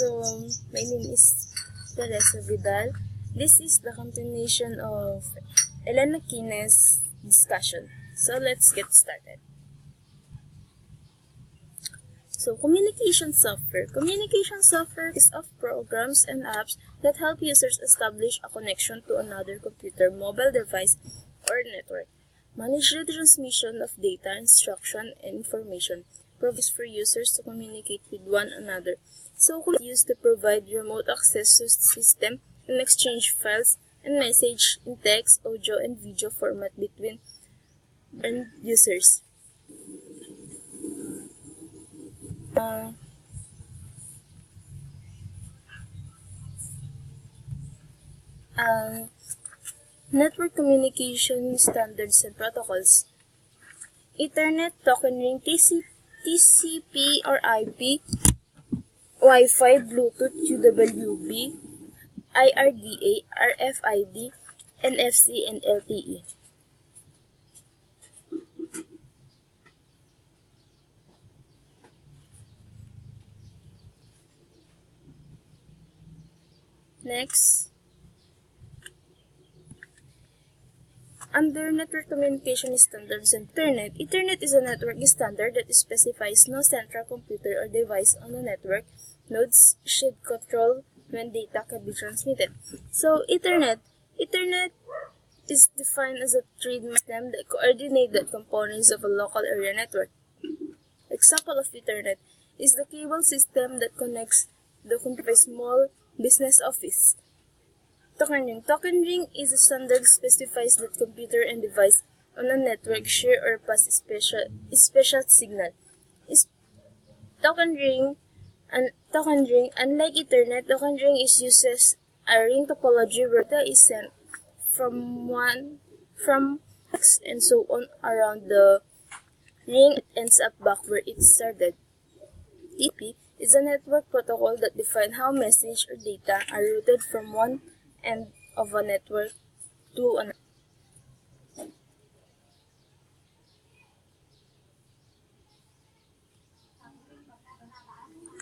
So, my name is Theresa Vidal. This is the continuation of Elena Kine's discussion. So, let's get started. So, communication software. Communication software is of programs and apps that help users establish a connection to another computer, mobile device, or network. Manage the transmission of data, instruction, and information. Provides for users to communicate with one another. So, used to provide remote access to the system and exchange files and message in text, audio, and video format between users. Network communication standards and protocols. Ethernet, token ring, TCP or IP, Wi-Fi, Bluetooth, UWB, IRDA, RFID, NFC, and LTE. Next, under network communication standards and Ethernet. Ethernet is a network standard that specifies no central computer or device on the network. Nodes should control when data can be transmitted. So, Ethernet is defined as a three-dimensional system that coordinates the components of a local area network. Example of Ethernet is the cable system that connects the computer to a small business office. Token ring. Token ring is a standard that specifies that computer and device on a network share or pass special signal. Token ring, unlike Ethernet, token ring uses a ring topology where data is sent from and so on around the ring. It ends up back where it started. TCP is a network protocol that defines how message or data are routed from one end of a network to another.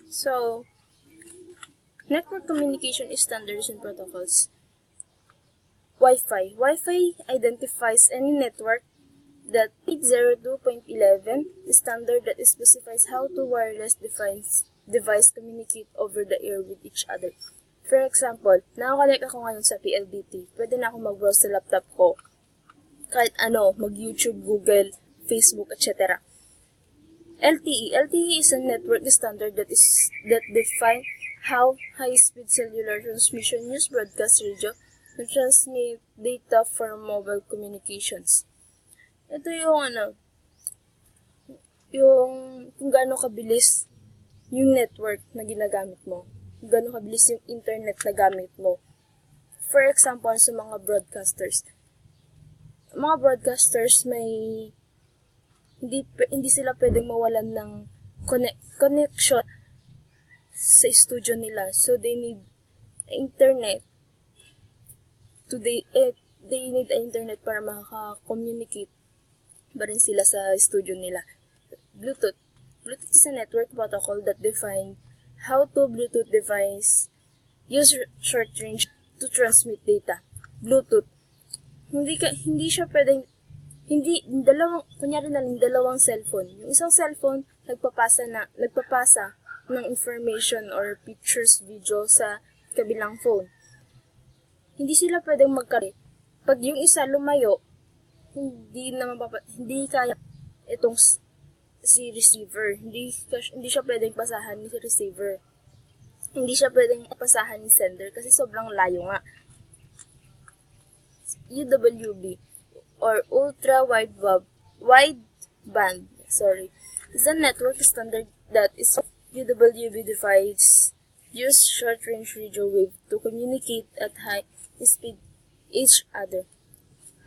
So, network communication standards and protocols. Wi-Fi. Wi-Fi identifies any network that 802.11, the standard that specifies how two wireless device communicate over the air with each other. For example, nakakonect ako ngayon sa PLDT. Pwede na ako mag-browse sa laptop ko. Kahit ano, mag-YouTube, Google, Facebook, etc. LTE. LTE is a network standard that defines how high-speed cellular transmission use broadcast radio to transmit data for mobile communications. Ito yung kung gaano kabilis yung network na ginagamit mo. Gano'ng kabilis yung internet na gamit mo. For example, sa mga broadcasters. Mga broadcasters may hindi sila pwedeng mawalan ng connection sa studio nila. So they need internet. They need internet para makaka-communicate ba rin sila sa studio nila. Bluetooth. Bluetooth is a network protocol that defines how to Bluetooth device use short range to transmit data. Bluetooth. Hindi siya pwedeng dalawang cellphone. Yung isang cellphone nagpapasa ng information or pictures, video sa kabilang phone. Hindi sila pwedeng magkare. Pag yung isa lumayo, hindi kaya itong si receiver. Hindi siya pwedeng pasahan ni receiver. Hindi siya pwedeng pasahan ni sender kasi sobrang layo nga. UWB or Ultra Wideband is a network standard that is UWB device use short-range radio wave to communicate at high speed each other.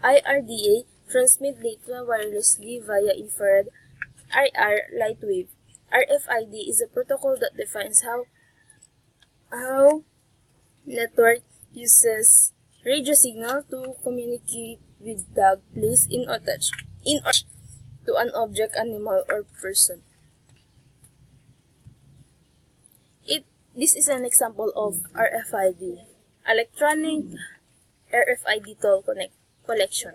IRDA transmit data wirelessly via infrared IR light wave. RFID is a protocol that defines how network uses radio signal to communicate with dog placed in touch to an object, animal, or person. This is an example of RFID, Electronic RFID Toll Collection.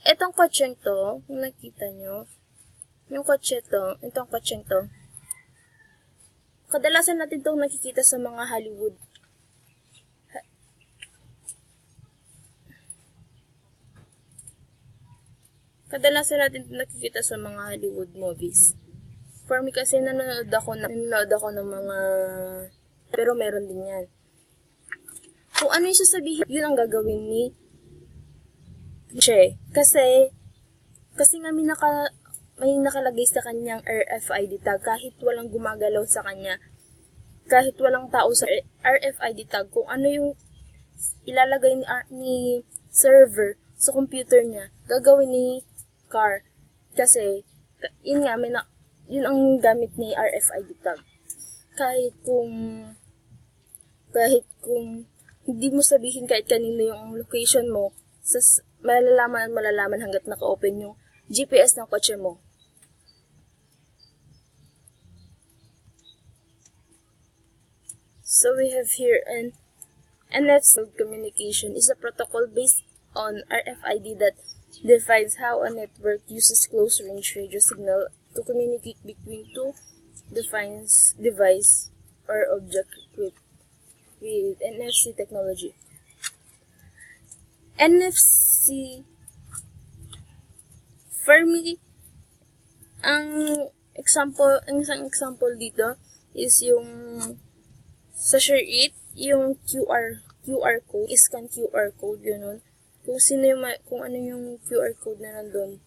Itong kotseng to, kung nakita nyo, yung kotse to, itong kotseng to, kadalasan natin itong nakikita sa mga Hollywood. Kadalasan natin itong nakikita sa mga Hollywood movies. For me kasi nanonood ako ng mga, pero meron din yan. Kung ano yung sasabihin, yun ang gagawin ni Che. Kasi nga may nakalagay sa kanyang RFID tag kahit walang gumagalaw sa kanya, kahit walang tao sa RFID tag, kung ano yung ilalagay ni server sa computer niya, gagawin ni car. Kasi, yun nga, yun ang gamit ni RFID tag. Kahit kung hindi mo sabihin kahit kanino yung location mo, malalaman hanggat naka-open yung GPS ng kotse mo. So we have here an NFC communication is a protocol based on RFID that defines how a network uses close-range radio signal to communicate between two device or object with NFC technology. NFC, for me, isang example dito is yung sa ShareIt, yung QR code, scan QR code, yun. Kung ano yung QR code na nandun,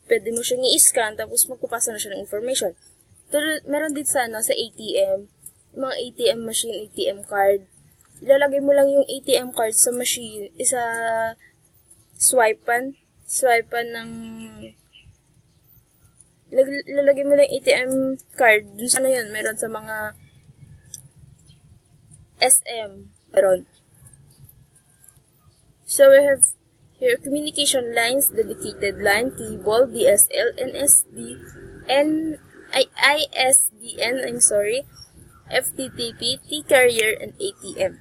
pwede mo siyang i-scan, tapos magpapasa na siya ng information. Meron din sa ATM, mga ATM machine, ATM card. Ilalagay mo lang yung ATM card sa machine, swipean ng, ilalagay mo lang ATM card, dun sa yun, meron sa mga SM, meron. So we have here communication lines, dedicated line, cable, DSL, ISDN, FTTP, T-carrier, and ATM.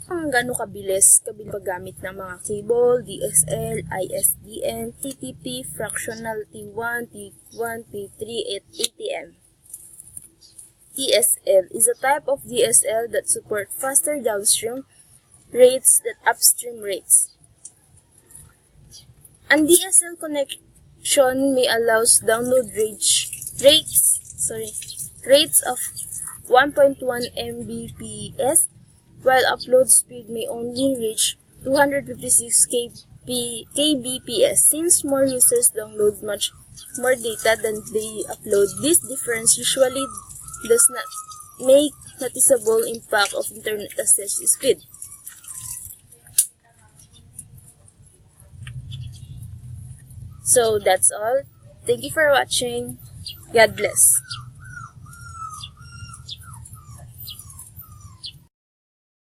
Gaano kabilis paggamit ng mga cable, DSL, ISDN, TTP, fractional T1, T1, T3, at ATM. DSL is a type of DSL that support faster downstream rates than upstream rates. An DSL connection may allows download rates of 1.1 Mbps, while upload speed may only reach 256 kbps. Since more users download much more data than they upload, this difference usually does not make noticeable impact of internet access speed. So that's all. Thank you for watching. God bless.